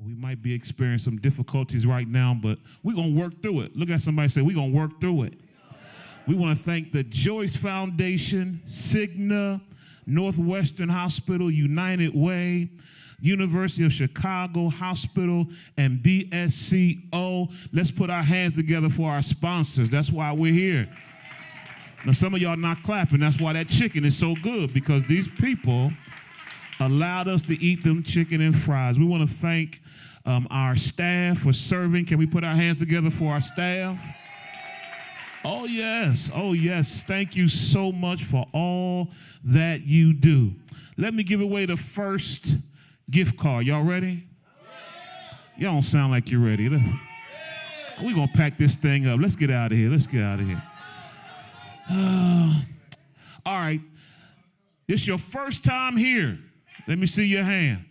We might be experiencing some difficulties right now, but we're going to work through it. Look at somebody and say, we're going to work through it. We want to thank the Joyce Foundation, Cigna, Northwestern Hospital, United Way, University of Chicago Hospital, and BSCO. Let's put our hands together for our sponsors. That's why we're here. Now, some of y'all not clapping. That's why that chicken is so good, because these people allowed us to eat them chicken and fries. We want to thank our staff for serving. Can we put our hands together for our staff? Oh, yes. Oh, yes. Thank you so much for all that you do. Let me give away the first gift card. Y'all ready? Y'all don't sound like you're ready. We're going to pack this thing up. Let's get out of here. Let's get out of here. All right. It's your first time here. Let me see your hand.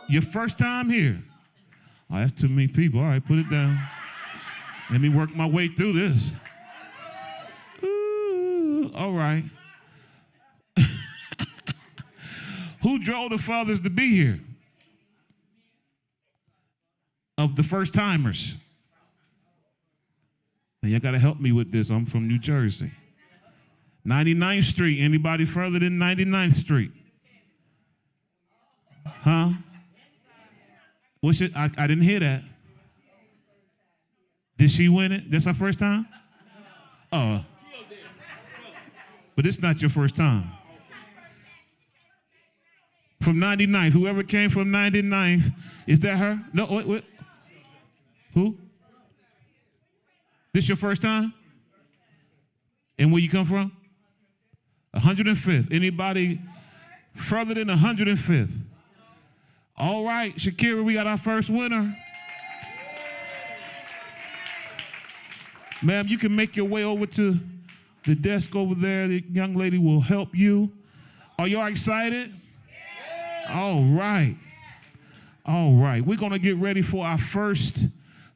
Your first time here. Oh, that's too many people. All right, put it down. Let me work my way through this. Ooh, all right. Who drove the fathers to be here? Of the first timers. Now, you got to help me with this. I'm from New Jersey. 99th Street. Anybody further than 99th Street? Huh? What's it? I didn't hear that. Did she win it? That's her first time? Oh. But it's not your first time. From 99th. Whoever came from 99th, is that her? No, wait. Who? This your first time? And where you come from? 105th. Anybody further than 105th? All right, Shakira, we got our first winner. Ma'am, you can make your way over to the desk over there. The young lady will help you. Are y'all excited? All right. All right. We're going to get ready for our first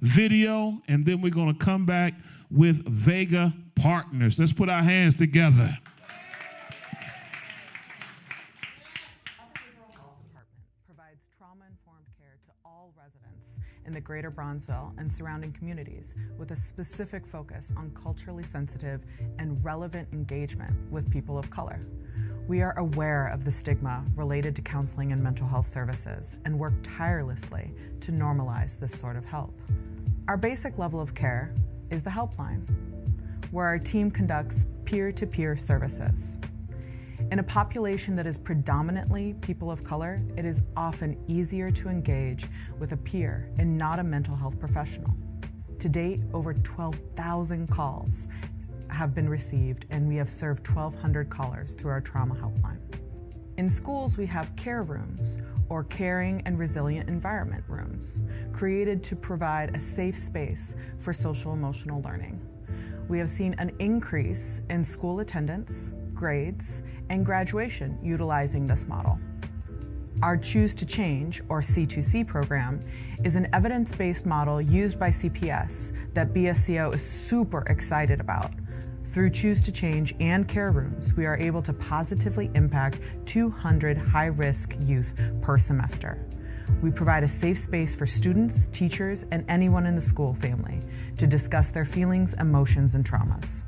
video, and then we're going to come back with Vega Partners. Let's put our hands together. Provides trauma-informed care to all residents in the greater Bronzeville and surrounding communities with a specific focus on culturally sensitive and relevant engagement with people of color. We are aware of the stigma related to counseling and mental health services and work tirelessly to normalize this sort of help. Our basic level of care is the helpline, where our team conducts peer-to-peer services. In a population that is predominantly people of color, it is often easier to engage with a peer and not a mental health professional. To date, over 12,000 calls have been received, and we have served 1,200 callers through our trauma helpline. In schools, we have care rooms, or caring and resilient environment rooms, created to provide a safe space for social emotional learning. We have seen an increase in school attendance, grades, and graduation utilizing this model. Our Choose to Change, or C2C program, is an evidence-based model used by CPS that BSCO is super excited about. Through Choose to Change and care rooms, we are able to positively impact 200 high-risk youth per semester. We provide a safe space for students, teachers, and anyone in the school family to discuss their feelings, emotions, and traumas.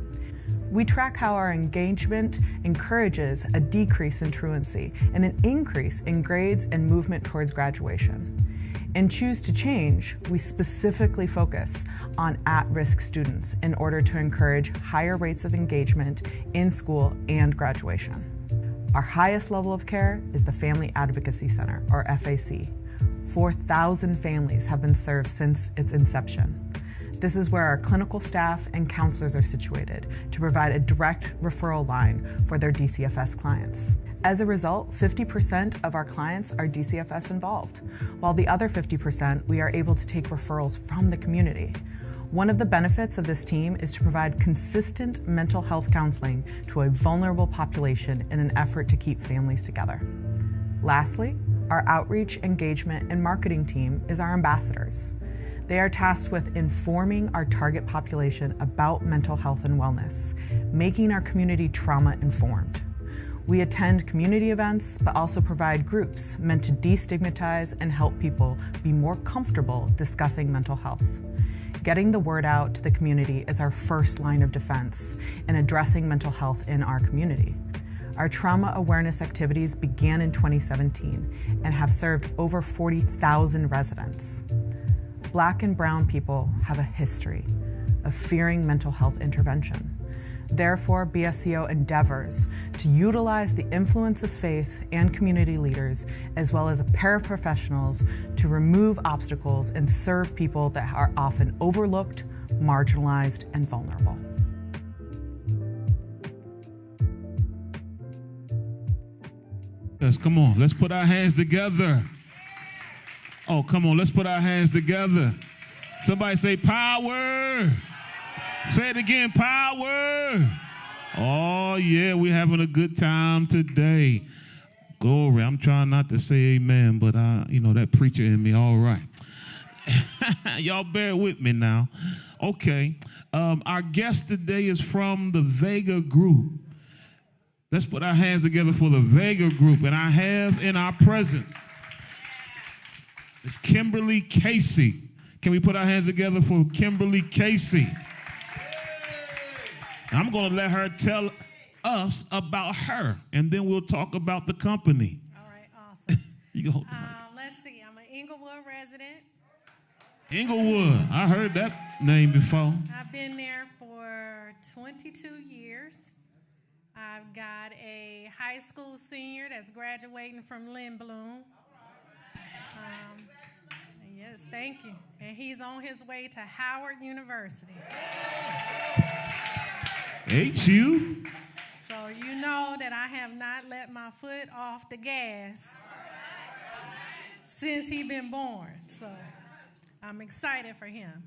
We track how our engagement encourages a decrease in truancy and an increase in grades and movement towards graduation. In Choose to Change, we specifically focus on at-risk students in order to encourage higher rates of engagement in school and graduation. Our highest level of care is the Family Advocacy Center, or FAC. 4,000 families have been served since its inception. This is where our clinical staff and counselors are situated to provide a direct referral line for their DCFS clients. As a result, 50% of our clients are DCFS involved, while the other 50% we are able to take referrals from the community. One of the benefits of this team is to provide consistent mental health counseling to a vulnerable population in an effort to keep families together. Lastly, our outreach, engagement, and marketing team is our ambassadors. They are tasked with informing our target population about mental health and wellness, making our community trauma-informed. We attend community events, but also provide groups meant to destigmatize and help people be more comfortable discussing mental health. Getting the word out to the community is our first line of defense in addressing mental health in our community. Our trauma awareness activities began in 2017 and have served over 40,000 residents. Black and brown people have a history of fearing mental health intervention. Therefore, BSCO endeavors to utilize the influence of faith and community leaders, as well as paraprofessionals, to remove obstacles and serve people that are often overlooked, marginalized, and vulnerable. Yes, come on, let's put our hands together. Oh, come on, let's put our hands together. Somebody say power. Say it again, power. Oh, yeah, we're having a good time today. Glory. I'm trying not to say amen, but that preacher in me, all right. Y'all bear with me now. Okay. Our guest today is from the Vega Group. Let's put our hands together for the Vega Group. And I have in our presence, it's Kimberly Casey. Can we put our hands together for Kimberly Casey? I'm going to let her tell us about her, and then we'll talk about the company. All right, awesome. You go. Let's see. I'm an Inglewood resident. Inglewood. I heard that name before. I've been there for 22 years. I've got a high school senior that's graduating from Lynn Bloom. Yes, thank you. And he's on his way to Howard University. HU. So you know that I have not let my foot off the gas since he's been born. So I'm excited for him.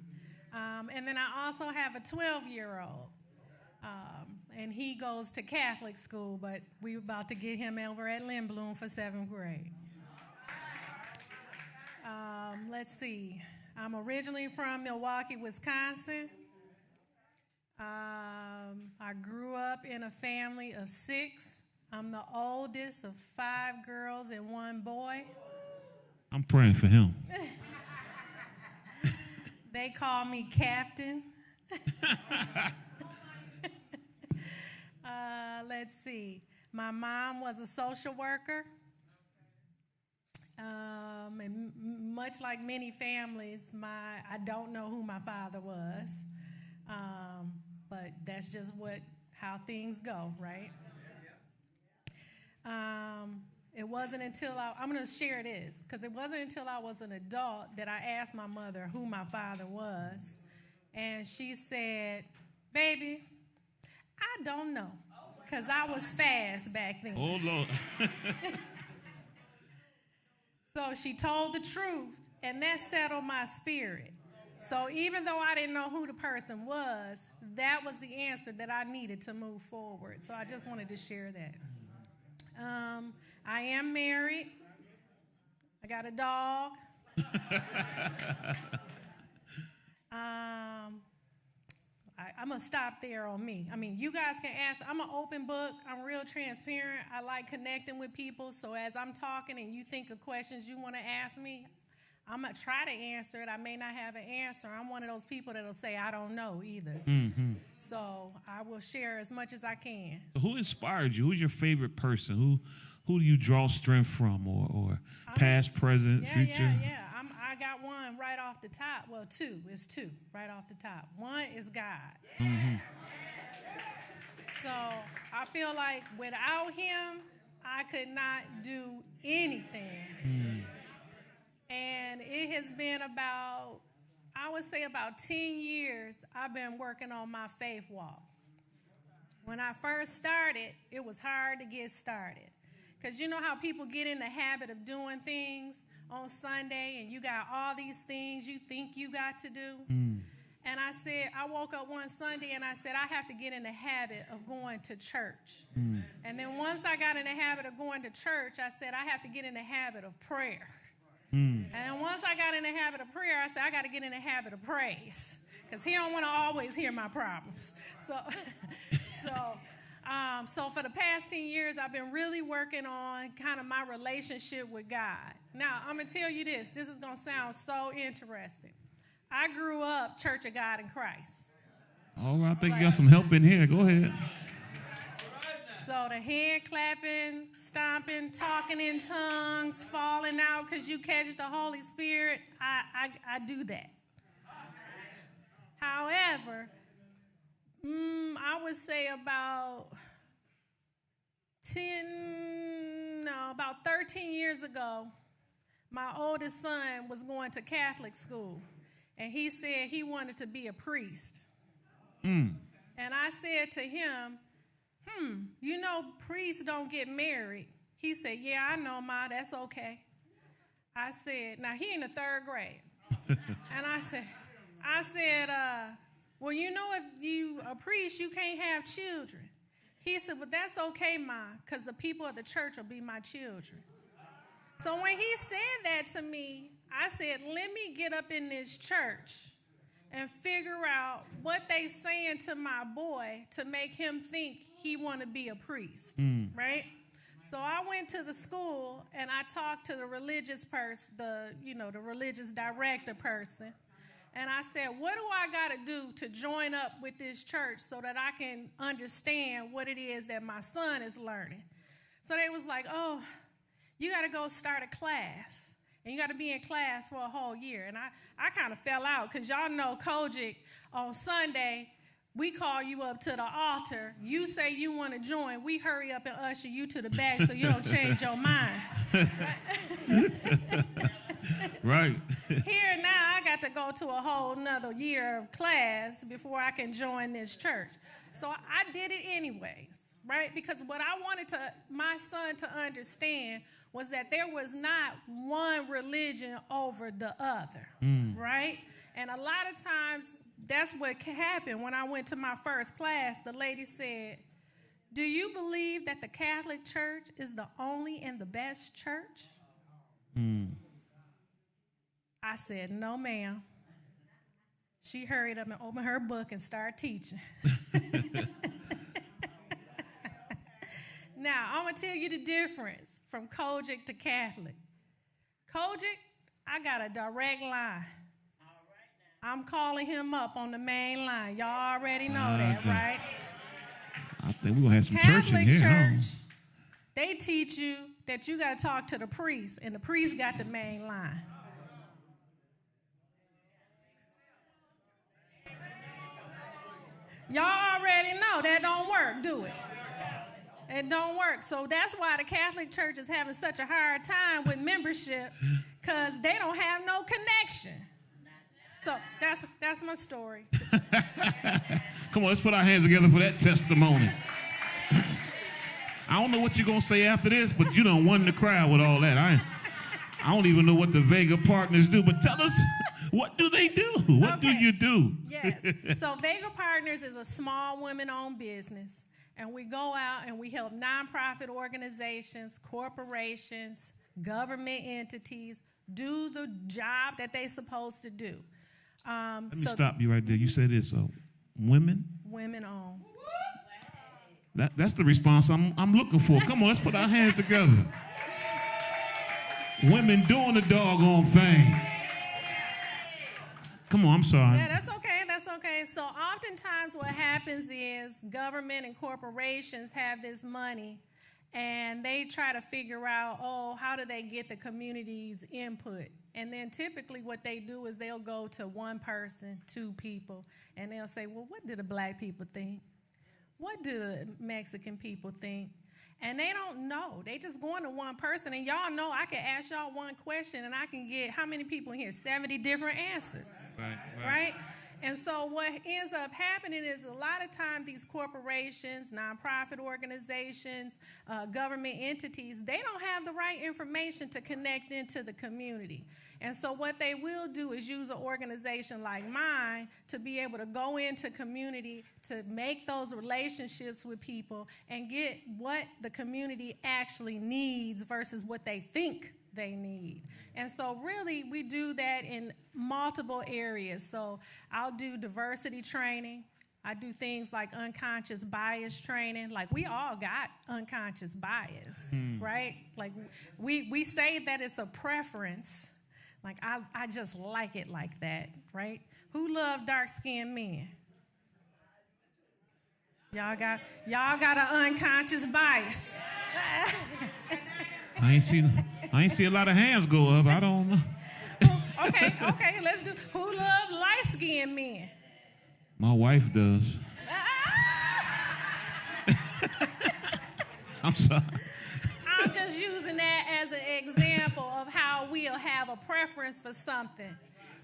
And then I also have a 12-year-old. And he goes to Catholic school, but we're about to get him over at Lynn Bloom for 7th grade. Let's see. I'm originally from Milwaukee, Wisconsin. I grew up in a family of 6. I'm the oldest of 5 girls and 1 boy. I'm praying for him. They call me Captain. Let's see. My mom was a social worker. And much like many families, I don't know who my father was. But that's just how things go, right? It wasn't until I'm going to share this, because it wasn't until I was an adult that I asked my mother who my father was. And she said, baby, I don't know, because I was fast back then. Oh, Lord. So she told the truth, and that settled my spirit. So even though I didn't know who the person was, that was the answer that I needed to move forward. So I just wanted to share that. I am married. I got a dog. I'm going to stop there on me. I mean, you guys can ask. I'm an open book. I'm real transparent. I like connecting with people. So as I'm talking and you think of questions you want to ask me, I'm going to try to answer it. I may not have an answer. I'm one of those people that'll say, I don't know either. Mm-hmm. So I will share as much as I can. So who inspired you? Who's your favorite person? Who do you draw strength from, or past, present, future? Yeah. I got one right off the top. Well, 2. It's 2 right off the top. One is God. Mm-hmm. So I feel like without him, I could not do anything. Mm. And it has been about 10 years I've been working on my faith walk. When I first started, it was hard to get started. Because you know how people get in the habit of doing things on Sunday and you got all these things you think you got to do. Mm. And I woke up one Sunday and I said, I have to get in the habit of going to church. Mm. And then once I got in the habit of going to church, I said, I have to get in the habit of prayer. Mm. And once I got in the habit of prayer, I said, I got to get in the habit of praise. Because he don't want to always hear my problems. So So for the past 10 years, I've been really working on kind of my relationship with God. Now, I'm going to tell you this. This is going to sound so interesting. I grew up Church of God in Christ. Oh, I think you got some help in here. Go ahead. So the hand clapping, stomping, talking in tongues, falling out because you catch the Holy Spirit, I do that. However, I would say about 13 years ago, my oldest son was going to Catholic school, and he said he wanted to be a priest. And I said to him, you know, priests don't get married. He said, yeah, I know, Ma, that's okay. I said, now he in the 3rd grade. And I said, well, you know, if you a priest, you can't have children. He said, well, that's okay, Ma, because the people of the church will be my children. So when he said that to me, I said, let me get up in this church and figure out what they saying to my boy to make him think he want to be a priest, right? So I went to the school and I talked to the religious person, the religious director person. And I said, what do I got to do to join up with this church so that I can understand what it is that my son is learning? So they was like, oh, you got to go start a class. And you got to be in class for a whole year. And I kind of fell out because y'all know Kojic on Sunday, we call you up to the altar. You say you want to join. We hurry up and usher you to the back so you don't change your mind. Right. Here now, I got to go to a whole nother year of class before I can join this church. So I did it anyways, right? Because what I wanted my son to understand was that there was not one religion over the other, right? And a lot of times, that's what happened. When I went to my first class, the lady said, do you believe that the Catholic Church is the only and the best church? I said, no, ma'am. She hurried up and opened her book and started teaching. Now, I'm going to tell you the difference from Kojic to Catholic. Kojic, I got a direct line. I'm calling him up on the main line. Y'all already know that, right? I think we're going to have some Catholic church in here. Church, they teach you that you got to talk to the priest, and the priest got the main line. Y'all already know that don't work, do it? It don't work. So that's why the Catholic Church is having such a hard time with membership, because they don't have no connection. So that's my story. Come on, let's put our hands together for that testimony. I don't know what you're going to say after this, but you done won the crowd with all that. I don't even know what the Vega Partners do, but tell us, what do they do? What do you do? Yes. So Vega Partners is a small women-owned business, and we go out and we help nonprofit organizations, corporations, government entities do the job that they're supposed to do. Let me stop you right there. You said it's women? Women-owned. That's the response I'm looking for. Come on, let's put our hands together. Women doing the doggone thing. Come on, I'm sorry. Yeah, that's okay. That's okay. So oftentimes what happens is government and corporations have this money, and they try to figure out, how do they get the community's input? And then typically what they do is they'll go to one person, two people, and they'll say, well, what do the black people think? What do the Mexican people think? And they don't know. They just going to one person. And y'all know I can ask y'all one question and I can get, how many people in here? 70 different answers. Right? And so what ends up happening is a lot of times these corporations, nonprofit organizations, government entities, they don't have the right information to connect into the community. And so what they will do is use an organization like mine to be able to go into community, to make those relationships with people and get what the community actually needs versus what they think they need. And so really we do that in multiple areas. So I'll do diversity training, I do things like unconscious bias training. Like, we all got unconscious bias, right? Like, we say that it's a preference. Like, I just like it like that, right? Who love dark-skinned men? Y'all got an unconscious bias. I ain't see a lot of hands go up. I don't know. Okay, let's do. Who love light-skinned men? My wife does. I'm sorry. I'm just using that as an example of how we'll have a preference for something.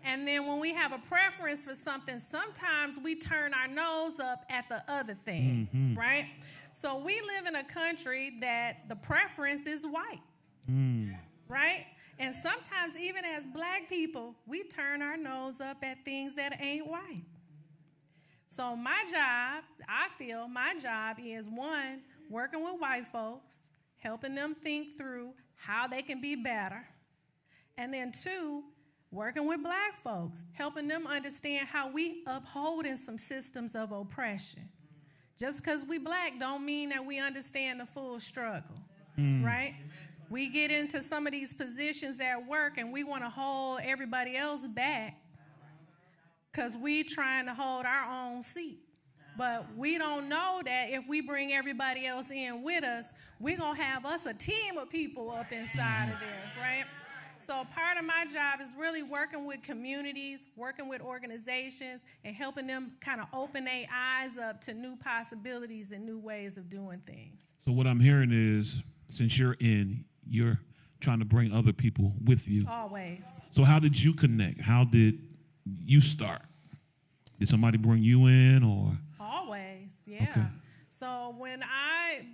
And then when we have a preference for something, sometimes we turn our nose up at the other thing, right? So we live in a country that the preference is white, right? And sometimes even as black people, we turn our nose up at things that ain't white. So I feel my job is, one, working with white folks, helping them think through how they can be better. And then two, working with black folks, helping them understand how we upholding some systems of oppression. Just because we black don't mean that we understand the full struggle, right? We get into some of these positions at work and we want to hold everybody else back because we trying to hold our own seat. But we don't know that if we bring everybody else in with us, we're going to have us a team of people up inside of there, right? So part of my job is really working with communities, working with organizations, and helping them kind of open their eyes up to new possibilities and new ways of doing things. So what I'm hearing is, since you're trying to bring other people with you. Always. So how did you connect? How did you start? Did somebody bring you in, or? Always, yeah. Okay. So when I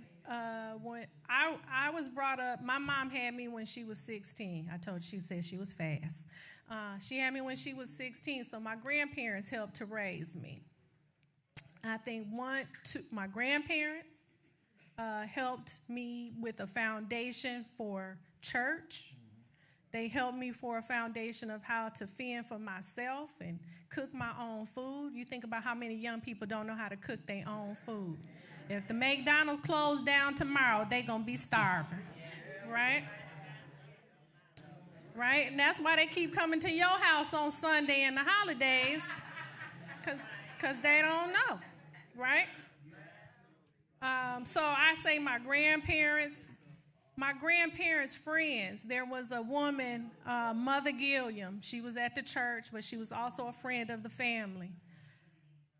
was brought up, my mom had me when she was 16. She said she was fast. She had me when she was 16, so my grandparents helped to raise me. I think my grandparents helped me with a foundation for church. They helped me for a foundation of how to fend for myself and cook my own food. You think about how many young people don't know how to cook their own food. If the McDonald's closed down tomorrow, they're going to be starving, right? Right? And that's why they keep coming to your house on Sunday and the holidays, because they don't know, right? So I say my grandparents' friends. There was a woman, Mother Gilliam. She was at the church, but she was also a friend of the family.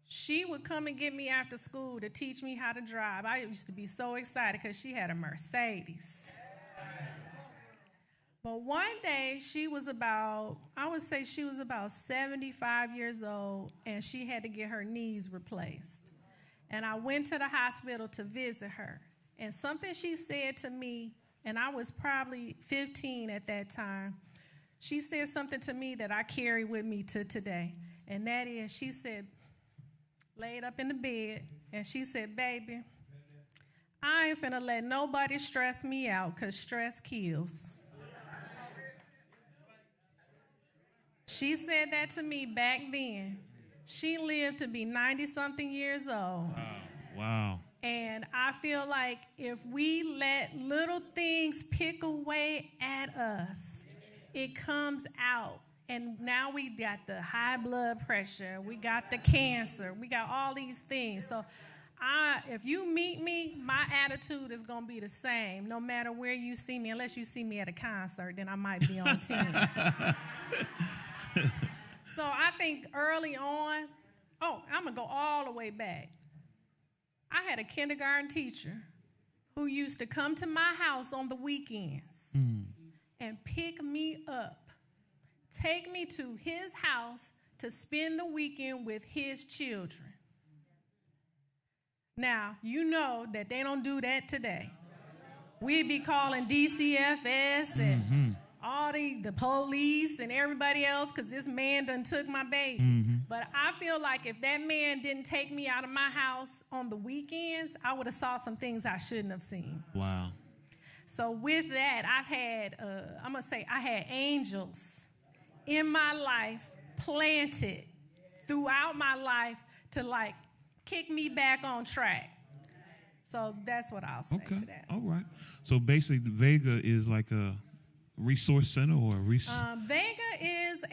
She would come and get me after school to teach me how to drive. I used to be so excited because she had a Mercedes. But one day she was about 75 years old, and she had to get her knees replaced. And I went to the hospital to visit her. And something she said to me, and I was probably 15 at that time, she said something to me that I carry with me to today. And that is, she said, laid up in the bed, and she said, baby, I ain't finna let nobody stress me out, because stress kills. She said that to me back then. She lived to be 90-something years old. Wow. And I feel like if we let little things pick away at us, it comes out. And now we got the high blood pressure, we got the cancer, we got all these things. So if you meet me, my attitude is going to be the same, no matter where you see me, unless you see me at a concert, then I might be on team. So I think early on, I'm going to go all the way back. I had a kindergarten teacher who used to come to my house on the weekends and pick me up, take me to his house to spend the weekend with his children. Now, you know that they don't do that today. We'd be calling DCFS and all the police and everybody else because this man done took my baby. But I feel like if that man didn't take me out of my house on the weekends, I would have saw some things I shouldn't have seen. Wow. So with that, I had angels in my life planted throughout my life to kick me back on track. So that's what I'll say to that. All right. So basically, Vega is like a resource center or a Vega is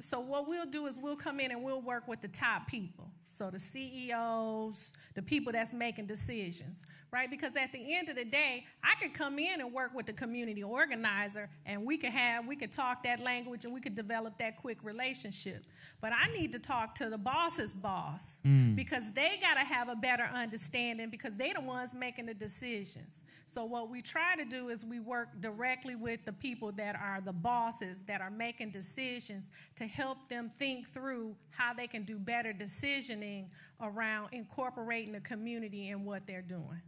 so what we'll do is we'll come in and we'll work with the top people. So the CEOs, the people that's making decisions, right? Because at the end of the day, I could come in and work with the community organizer, and we could talk that language and we could develop that quick relationship. But I need to talk to the boss's boss because they got to have a better understanding because they're the ones making the decisions. So what we try to do is we work directly with the people that are the bosses that are making decisions to help them think through how they can do better decisioning around incorporating the community in what they're doing.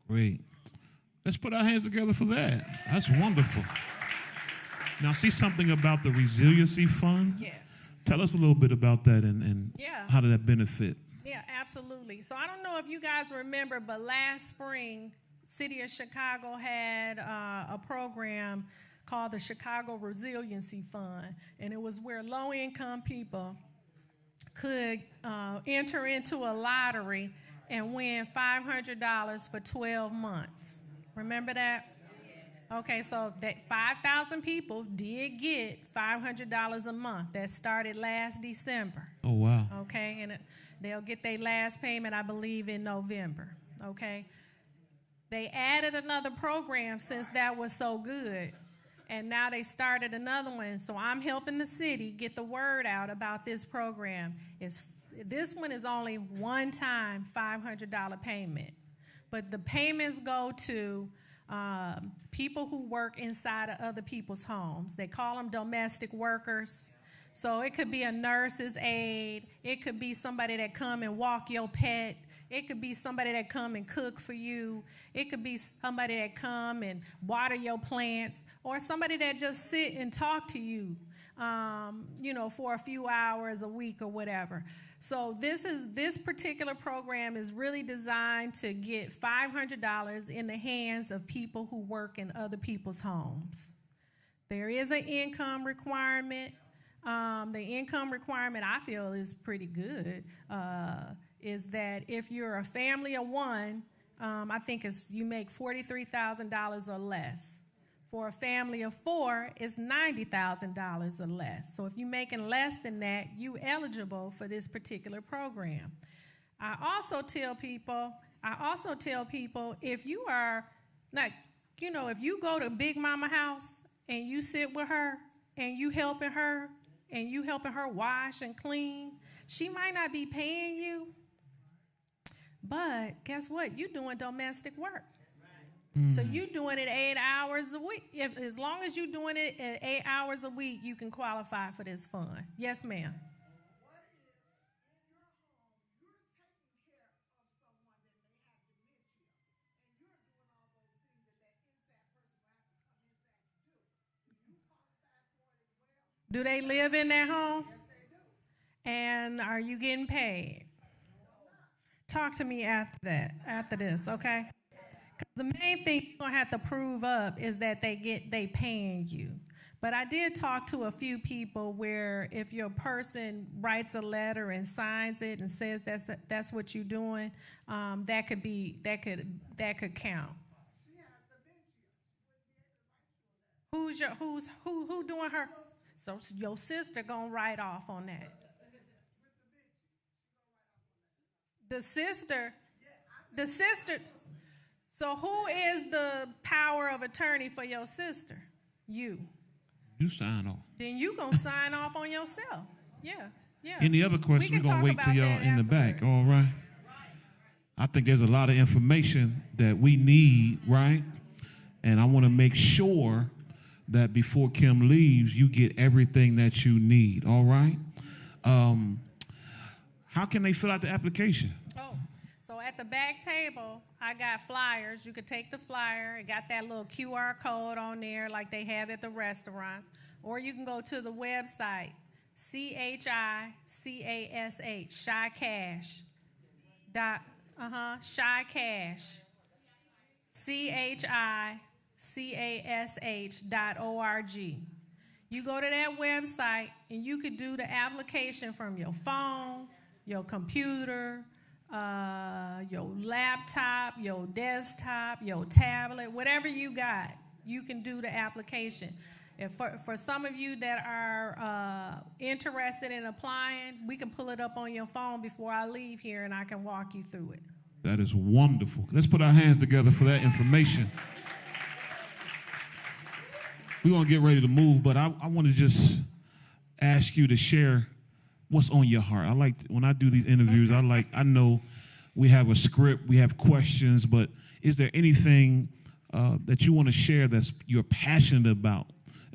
Great. Let's put our hands together for that. That's wonderful. Now, see something about the Resiliency Fund? Yes. Tell us a little bit about that and how did that benefit? Yeah, absolutely. So I don't know if you guys remember, but last spring, City of Chicago had a program called the Chicago Resiliency Fund, and it was where low-income people could enter into a lottery and win $500 for 12 months. Remember that? Okay, so that 5,000 people did get $500 a month. That started last December. Oh, wow. Okay, and they'll get their last payment, I believe, in November. Okay. They added another program since that was so good, and now they started another one. So I'm helping the city get the word out about this program. This one is only one-time $500 payment, but the payments go to people who work inside of other people's homes. They call them domestic workers. So it could be a nurse's aide. It could be somebody that come and walk your pet. It could be somebody that come and cook for you. It could be somebody that come and water your plants, or somebody that just sit and talk to you, for a few hours a week or whatever. So this particular program is really designed to get $500 in the hands of people who work in other people's homes. There is an income requirement. The income requirement, I feel, is pretty good. Is that if you're a family of one, I think you make $43,000 or less. For a family of four, it's $90,000 or less. So if you're making less than that, you're eligible for this particular program. I also tell people, if you are, if you go to Big Mama house and you sit with her and you helping her wash and clean, she might not be paying you, but guess what? You're doing domestic work. So you're doing it 8 hours a week. As long as you're doing it at 8 hours a week, you can qualify for this fund. Yes, ma'am. Do they live in their home? Yes, they do. And are you getting paid? Talk to me after this, okay? Because the main thing you're going to have to prove up is that they paying you. But I did talk to a few people where if your person writes a letter and signs it and says that's what you're doing, that could count. Who doing her? So your sister gonna write off on that. The sister. So who is the power of attorney for your sister? You. You sign off. Then you gonna sign off on yourself. Yeah. Any other questions? We're gonna wait till y'all in the back. All right. I think there's a lot of information that we need, right? And I want to make sure that before Kim leaves, you get everything that you need, all right? How can they fill out the application? So at the back table, I got flyers. You could take the flyer. It got that little QR code on there like they have at the restaurants. Or you can go to the website, CHICASH, CHICASH, CHICASH, CHICASH.org. You go to that website and you could do the application from your phone, your computer, your laptop, your desktop, your tablet, whatever you got, you can do the application. If for some of you that are interested in applying, we can pull it up on your phone before I leave here, and I can walk you through it. That is wonderful. Let's put our hands together for that information. We're going to get ready to move, but I want to just ask you to share what's on your heart. When I do these interviews, I know we have a script, we have questions, but is there anything that you want to share that you're passionate about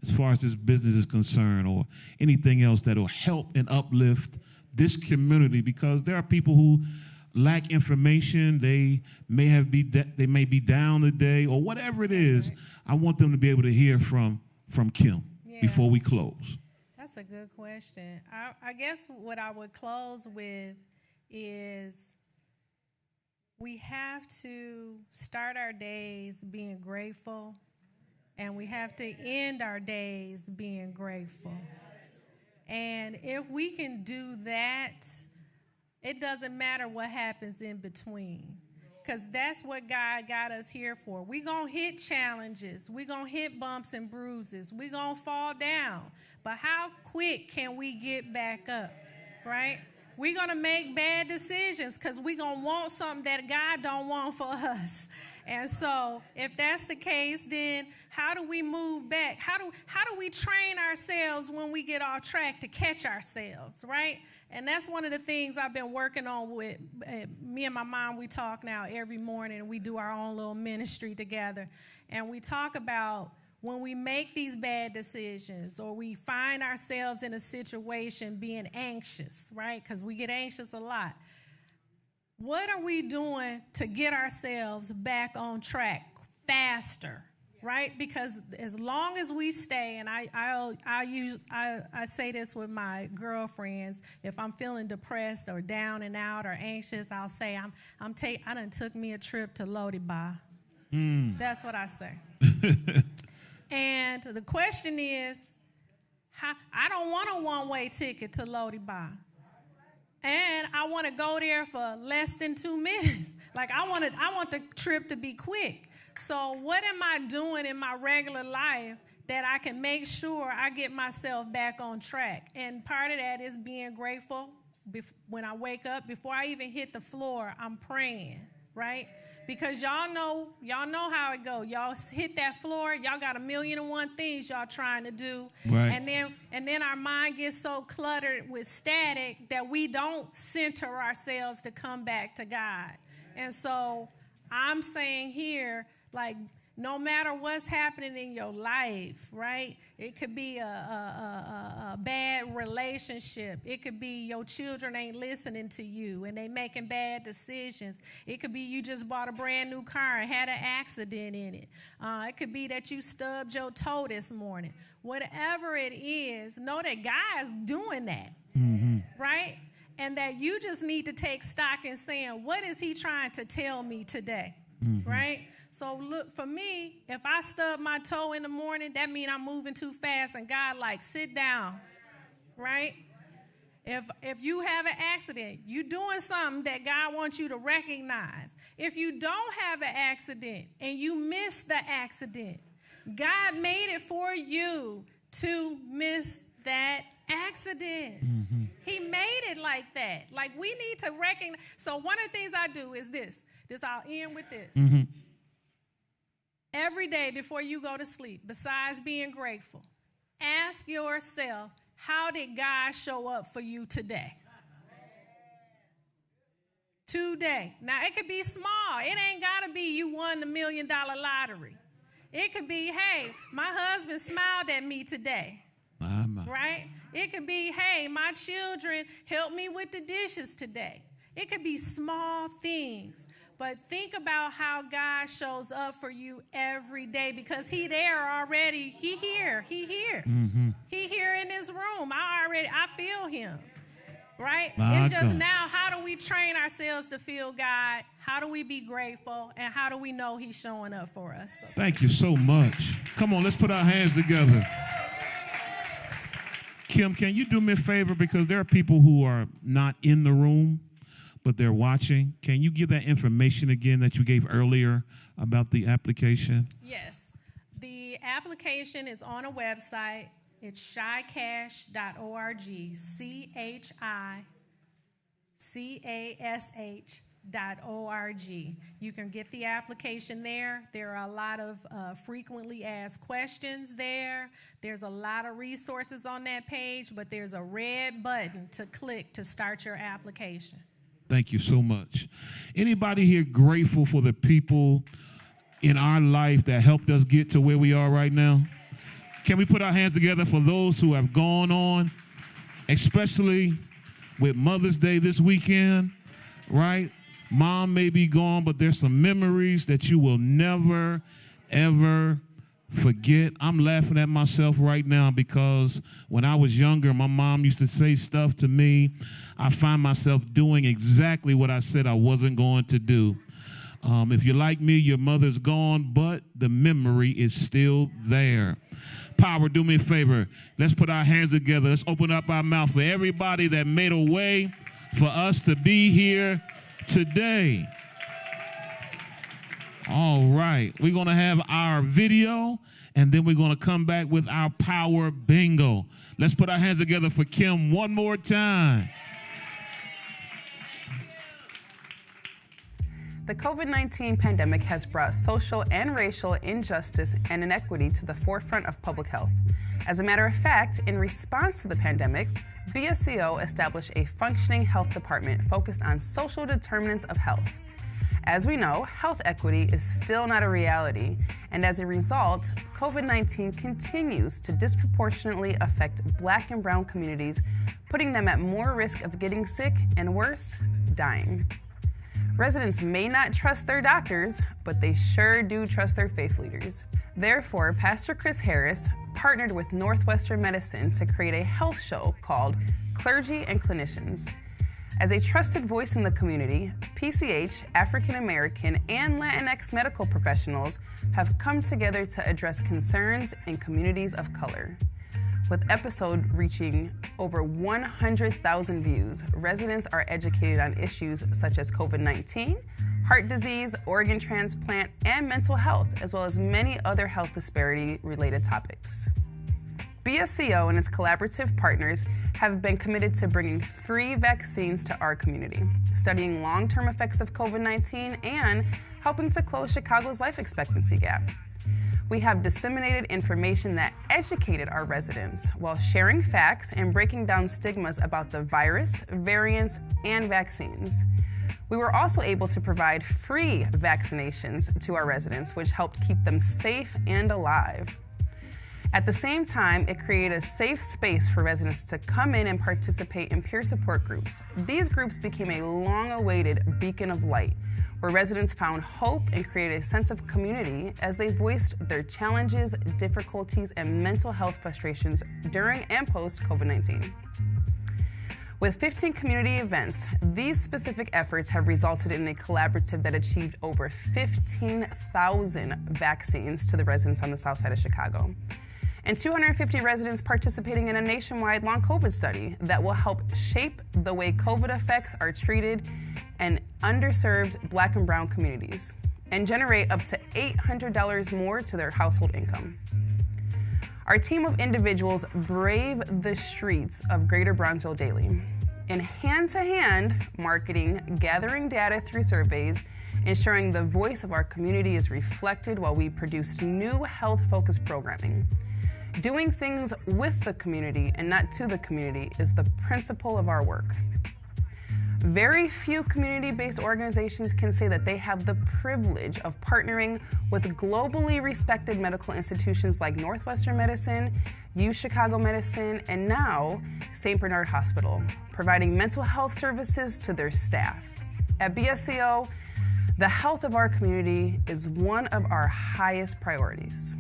as far as this business is concerned, or anything else that will help and uplift this community? Because there are people who lack information. They may be down today, or whatever it is. Right. I want them to be able to hear from Kim before we close. That's a good question. I guess what I would close with is we have to start our days being grateful, and we have to end our days being grateful. And if we can do that, it doesn't matter what happens in between, because that's what God got us here for. We're going to hit challenges. We're going to hit bumps and bruises. We're going to fall down. But how quick can we get back up, right? We're going to make bad decisions because we're going to want something that God don't want for us. And so if that's the case, then how do we move back? How do we train ourselves when we get off track to catch ourselves, right? And that's one of the things I've been working on with me and my mom. We talk now every morning. We do our own little ministry together. And we talk about when we make these bad decisions, or we find ourselves in a situation being anxious, right? Because we get anxious a lot. What are we doing to get ourselves back on track faster, right? Because as long as we stay, and I say this with my girlfriends, if I'm feeling depressed or down and out or anxious, I'll say I done took me a trip to P.O.W.E.R. That's what I say. And the question is, I don't want a one-way ticket to P.O.W.E.R. And I want to go there for less than 2 minutes. Like I want the trip to be quick. So what am I doing in my regular life that I can make sure I get myself back on track? And part of that is being grateful. When I wake up, before I even hit the floor, I'm praying, right? Because y'all know how it go. Y'all hit that floor, y'all got 1,000,001 things y'all trying to do. Right. And then our mind gets so cluttered with static that we don't center ourselves to come back to God. And so I'm saying here, like, no matter what's happening in your life, right? It could be a bad relationship. It could be your children ain't listening to you and they making bad decisions. It could be you just bought a brand new car and had an accident in it. It could be that you stubbed your toe this morning. Whatever it is, know that God's doing that, right? And that you just need to take stock in saying, what is he trying to tell me today, right? So look, for me, if I stub my toe in the morning, that means I'm moving too fast, and God like, sit down, right? If you have an accident, you're doing something that God wants you to recognize. If you don't have an accident and you miss the accident, God made it for you to miss that accident. He made it like that. Like, we need to recognize. So one of the things I do is this. I'll end with this. Every day before you go to sleep, besides being grateful, ask yourself, how did God show up for you today? Today. Now, it could be small. It ain't got to be you won the $1 million lottery. It could be, hey, my husband smiled at me today. Right? It could be, hey, my children helped me with the dishes today. It could be small things. But think about how God shows up for you every day, because he there already. He here. He here in this room. I feel him. Right? It's just now, how do we train ourselves to feel God? How do we be grateful? And how do we know he's showing up for us? Thank you so much. Come on, let's put our hands together. Kim, can you do me a favor? Because there are people who are not in the room, but they're watching. Can you give that information again that you gave earlier about the application? Yes. The application is on a website. It's chycash.org, chycash.org. You can get the application there. There are a lot of frequently asked questions there. There's a lot of resources on that page, but there's a red button to click to start your application. Thank you so much. Anybody here grateful for the people in our life that helped us get to where we are right now? Can we put our hands together for those who have gone on, especially with Mother's Day this weekend, right? Mom may be gone, but there's some memories that you will never, ever forget. I'm laughing at myself right now because when I was younger, my mom used to say stuff to me. I find myself doing exactly what I said I wasn't going to do. If you're like me, your mother's gone, but the memory is still there. Power, do me a favor. Let's put our hands together. Let's open up our mouth for everybody that made a way for us to be here today. All right. We're going to have our video, and then we're going to come back with our power bingo. Let's put our hands together for Kim one more time. The COVID-19 pandemic has brought social and racial injustice and inequity to the forefront of public health. As a matter of fact, in response to the pandemic, BSCO established a functioning health department focused on social determinants of health. As we know, health equity is still not a reality, and as a result, COVID-19 continues to disproportionately affect Black and Brown communities, putting them at more risk of getting sick and worse, dying. Residents may not trust their doctors, but they sure do trust their faith leaders. Therefore, Pastor Chris Harris partnered with Northwestern Medicine to create a health show called Clergy and Clinicians. As a trusted voice in the community, PCH, African American, and Latinx medical professionals have come together to address concerns in communities of color. With episode reaching over 100,000 views, residents are educated on issues such as COVID-19, heart disease, organ transplant, and mental health, as well as many other health disparity-related topics. BSCO and its collaborative partners have been committed to bringing free vaccines to our community, studying long-term effects of COVID-19, and helping to close Chicago's life expectancy gap. We have disseminated information that educated our residents while sharing facts and breaking down stigmas about the virus, variants, and vaccines. We were also able to provide free vaccinations to our residents, which helped keep them safe and alive. At the same time, it created a safe space for residents to come in and participate in peer support groups. These groups became a long-awaited beacon of light, where residents found hope and created a sense of community as they voiced their challenges, difficulties, and mental health frustrations during and post COVID-19. With 15 community events, these specific efforts have resulted in a collaborative that achieved over 15,000 vaccines to the residents on the south side of Chicago, and 250 residents participating in a nationwide long COVID study that will help shape the way COVID effects are treated in underserved Black and Brown communities and generate up to $800 more to their household income. Our team of individuals brave the streets of Greater Bronzeville daily in hand-to-hand marketing, gathering data through surveys, ensuring the voice of our community is reflected while we produce new health-focused programming. Doing things with the community and not to the community is the principle of our work. Very few community-based organizations can say that they have the privilege of partnering with globally respected medical institutions like Northwestern Medicine, UChicago Medicine, and now St. Bernard Hospital, providing mental health services to their staff. At BSCO, the health of our community is one of our highest priorities.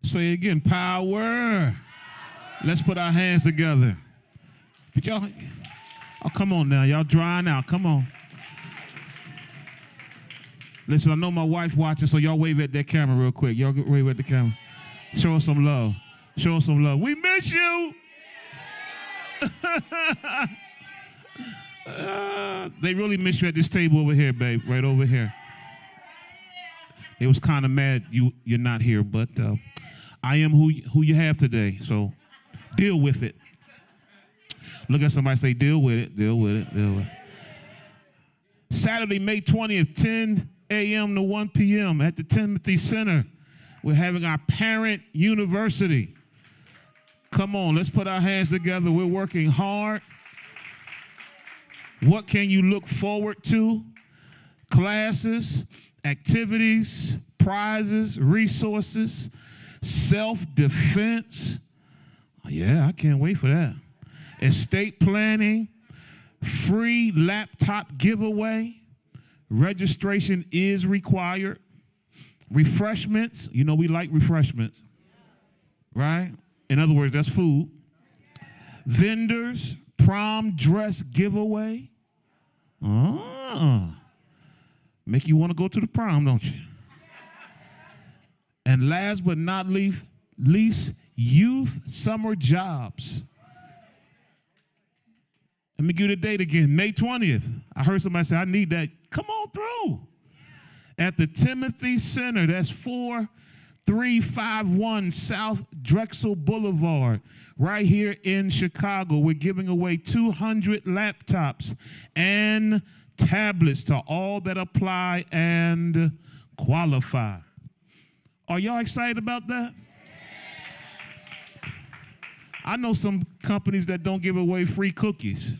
Say again, power. Let's put our hands together. But y'all, oh, come on now. Y'all drying out. Come on. Listen, I know my wife watching, so y'all wave at that camera real quick. Y'all wave at the camera. Show us some love. Show us some love. We miss you. They really miss you at this table over here, babe, right over here. They was kind of mad you're not here, but I am who you have today, so deal with it. Look at somebody, say, deal with it, deal with it, deal with it. Saturday, May 20th, 10 a.m. to 1 p.m. at the Timothy Center. We're having our parent university. Come on, let's put our hands together. We're working hard. What can you look forward to? Classes, activities, prizes, resources, self-defense. Oh, yeah, I can't wait for that. Estate planning, free laptop giveaway. Registration is required. Refreshments. You know we like refreshments, right? In other words, that's food. Vendors, prom dress giveaway. Make you want to go to the prom, don't you? And last but not least, youth summer jobs. Let me give you the date again, May 20th. I heard somebody say, I need that. Come on through. At the Timothy Center, that's 4351 South Drexel Boulevard, right here in Chicago. We're giving away 200 laptops and tablets to all that apply and qualify. Are y'all excited about that? I know some companies that don't give away free cookies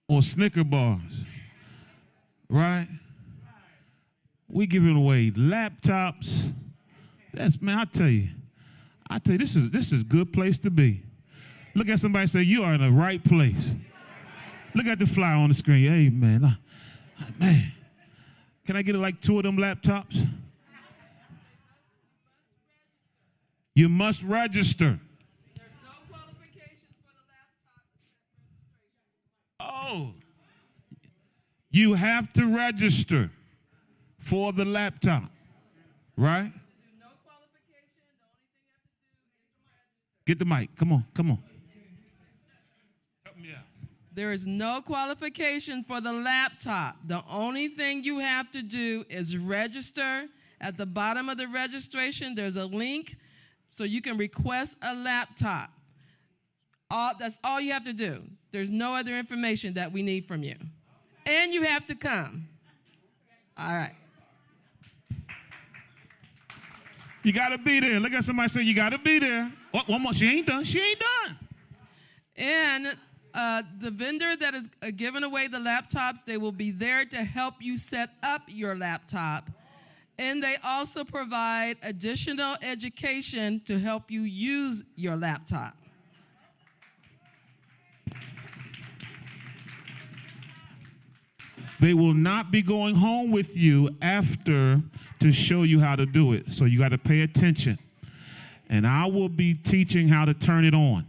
or Snicker bars, right? We giving away laptops. That's, man, I tell you, this is a good place to be. Look at somebody and say, you are in the right place. Look at the flyer on the screen. Hey, man, man, can I get like 2 of them laptops? You must register. There's no qualifications for the laptop except registration. Oh, you have to register for the laptop, right? There's no qualification. The only thing you have to do is register. Get the mic. Come on, come on. Help me out. There is no qualification for the laptop. The only thing you have to do is register. At the bottom of the registration, there's a link so you can request a laptop. That's all you have to do. There's no other information that we need from you. And you have to come. All right. You got to be there. Look at somebody say, you got to be there. Oh, one more. She ain't done. She ain't done. And the vendor that is giving away the laptops, they will be there to help you set up your laptop. And they also provide additional education to help you use your laptop. They will not be going home with you after to show you how to do it. So you got to pay attention. And I will be teaching how to turn it on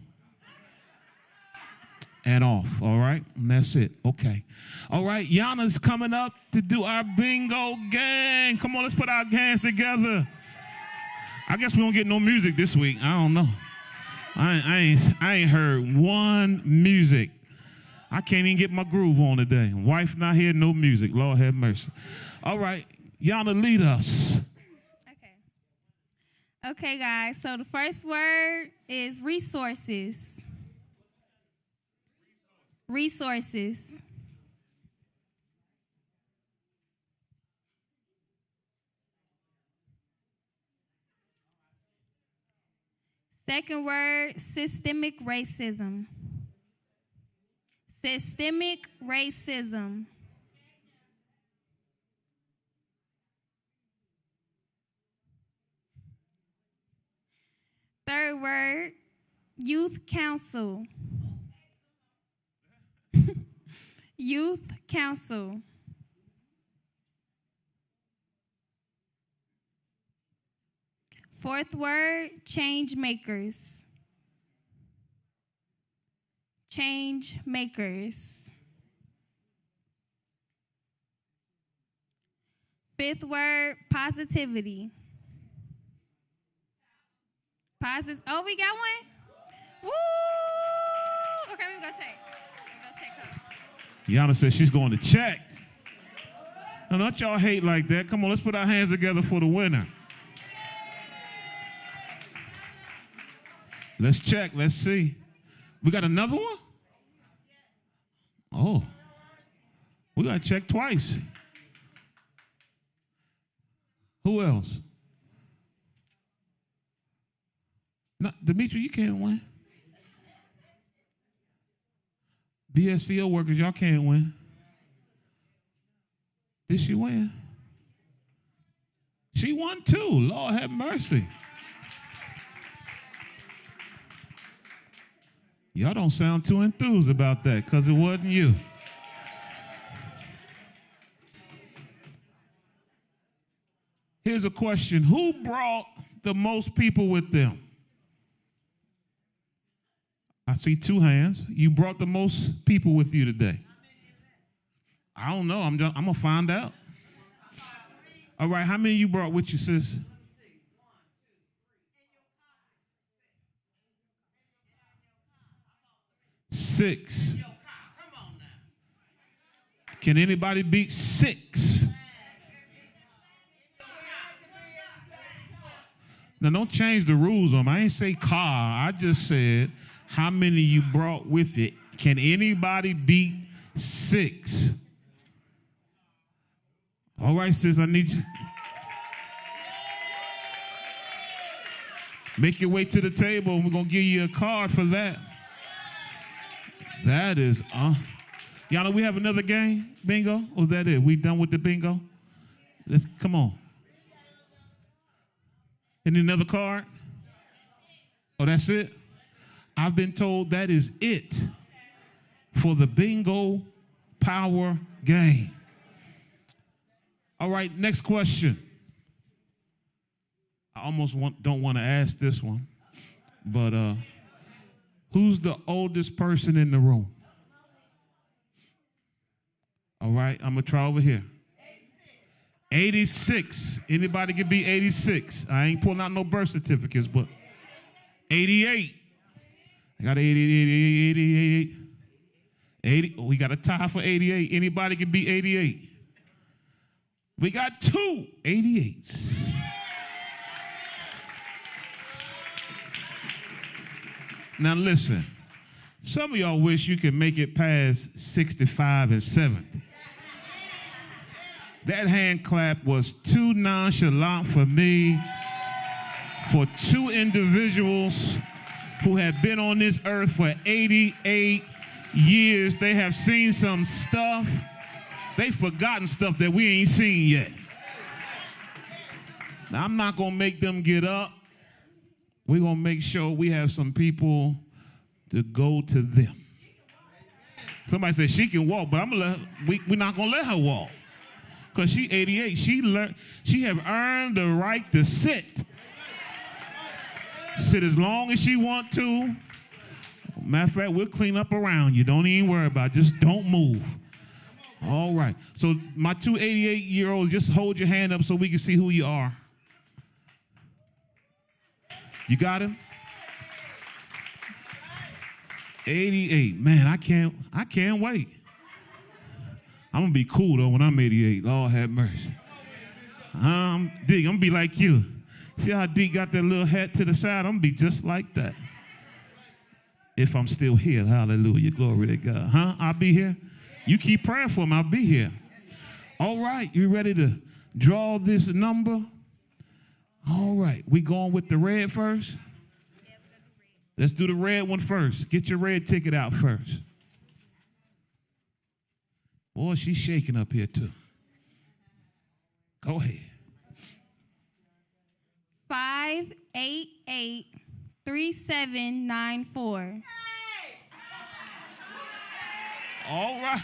and off, all right? And that's it. Okay. All right, Yana's coming up to do our bingo game. Come on, let's put our hands together. I guess we don't get no music this week. I don't know. I ain't heard one music. I can't even get my groove on today. Wife not here, no music. Lord have mercy. All right, Yana, lead us. Okay, guys. So the first word is resources. Resources. Second word, systemic racism. Systemic racism. Third word, youth council. Youth council. Fourth word, change makers. Change makers. Fifth word, positivity. Positive. Oh, we got one? Woo! Okay, we go check. Yana says she's going to check. Now, don't y'all hate like that. Come on, let's put our hands together for the winner. Let's check. Let's see. We got another one? Oh. We got to check twice. Who else? No, Dimitri, you can't win. BSCO workers, y'all can't win. Did she win? She won too. Lord have mercy. Y'all don't sound too enthused about that because it wasn't you. Here's a question. Who brought the most people with them? I see two hands. You brought the most people with you today. I don't know. I'm going to find out. All right. How many you brought with you, sis? 6. Can anybody beat 6? Now, don't change the rules on me. I ain't say car. I just said how many you brought with it. Can anybody beat 6? All right, sis, I need you. Make your way to the table, and we're going to give you a card for that. That is, y'all know we have another game? Bingo? Or is that it? We done with the bingo? Let's, come on. And another card? Oh, that's it? I've been told that is it for the bingo power game. All right, next question. I almost don't want to ask this one, but who's the oldest person in the room? All right, I'm going to try over here. 86. Anybody can be 86. I ain't pulling out no birth certificates, but 88. I got 88. 80. Oh, we got a tie for 88. Anybody can be 88. We got 2 88s. Now listen, some of y'all wish you could make it past 65 and 70. That hand clap was too nonchalant for me, for 2 individuals who have been on this earth for 88 years. They have seen some stuff. They've forgotten stuff that we ain't seen yet. Now, I'm not going to make them get up. We're going to make sure we have some people to go to them. Somebody said she can walk, but we're not going to let her walk. Because she's 88. She have earned the right to sit. Sit as long as she want to. Matter of fact, we'll clean up around you. Don't even worry about it. Just don't move. All right. So my 2 88-year-olds, just hold your hand up so we can see who you are. You got him? 88. Man, I can't wait. I'm going to be cool, though, when I'm 88. Lord have mercy. Dig, I'm going to be like you. See how Dig got that little hat to the side? I'm going to be just like that. If I'm still here, hallelujah, glory to God. I'll be here. You keep praying for me, I'll be here. All right, you ready to draw this number? All right, we going with the red first? Let's do the red one first. Get your red ticket out first. Boy, she's shaking up here too. Go ahead. 5883794. All right.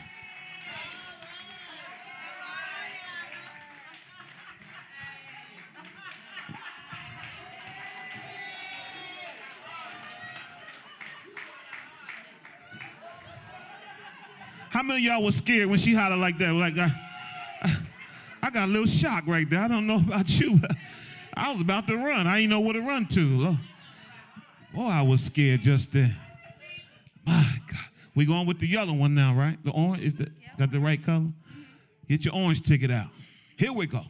How many of y'all was scared when she hollered like that? Like I got a little shock right there. I don't know about you, but I was about to run. I didn't know where to run to. Oh, I was scared just then. My God. We going with the yellow one now, right? The orange, got the right color? Get your orange ticket out. Here we go.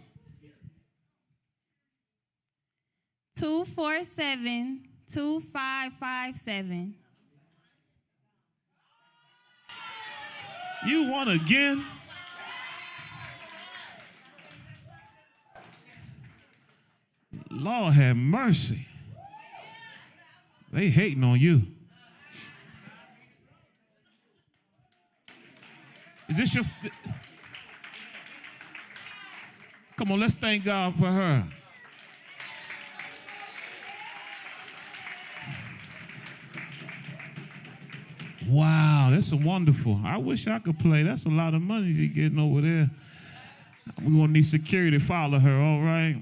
247-2557. You won again? Lord have mercy. They hating on you. Is this your... Come on, let's thank God for her. Wow, that's wonderful. I wish I could play. That's a lot of money you're getting over there. We're going to need security to follow her, all right?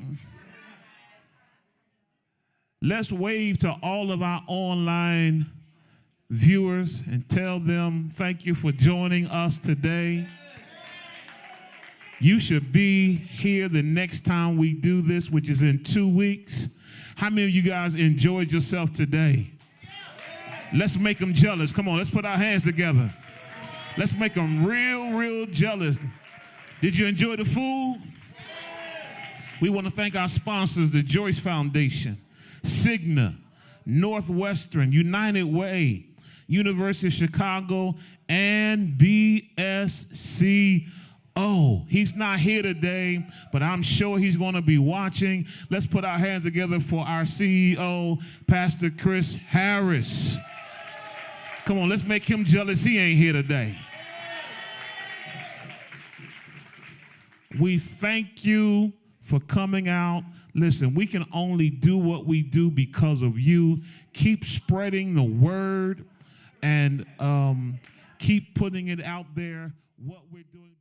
Let's wave to all of our online viewers and tell them thank you for joining us today. You should be here the next time we do this, which is in 2 weeks. How many of you guys enjoyed yourself today? Let's make them jealous. Come on, let's put our hands together. Let's make them real jealous. Did you enjoy the food? We want to thank our sponsors, the Joyce Foundation, Cigna, Northwestern, United Way, University of Chicago, and BSCO. He's not here today, but I'm sure he's going to be watching. Let's put our hands together for our CEO, Pastor Chris Harris. Come on, let's make him jealous. He ain't here today. We thank you for coming out. Listen, we can only do what we do because of you. Keep spreading the word and keep putting it out there. What we're doing.